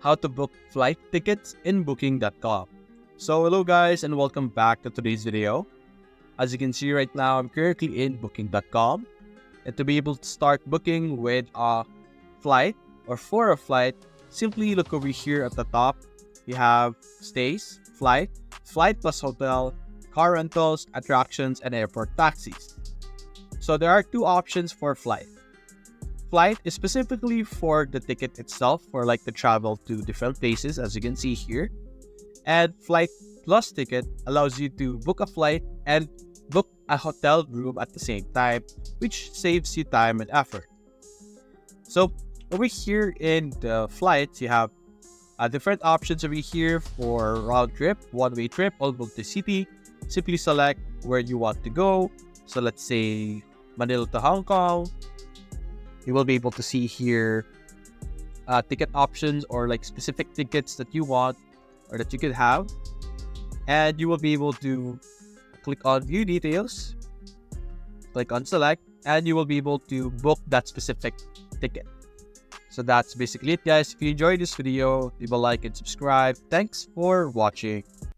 how to book flight tickets in booking.com. So hello guys and welcome back to today's video. As you can see right now, I'm currently in booking.com, and to be able to start booking with a flight or for a flight, simply look over here at the top. You have stays, flight plus hotel, car rentals, attractions, and airport taxis. So there are two options for flight. Flight is specifically for the ticket itself, for like the travel to different places, as you can see here. And flight plus ticket allows you to book a flight and book a hotel room at the same time, which saves you time and effort. So over here in the flights, you have different options over here for round trip, one-way trip, all multi-city. Simply select where you want to go. So let's say Manila to Hong Kong. You will be able to see here ticket options or like specific tickets that you want or that you could have. And you will be able to click on view details, click on select, and you will be able to book that specific ticket. So that's basically it, guys. If you enjoyed this video, leave a like and subscribe. Thanks for watching.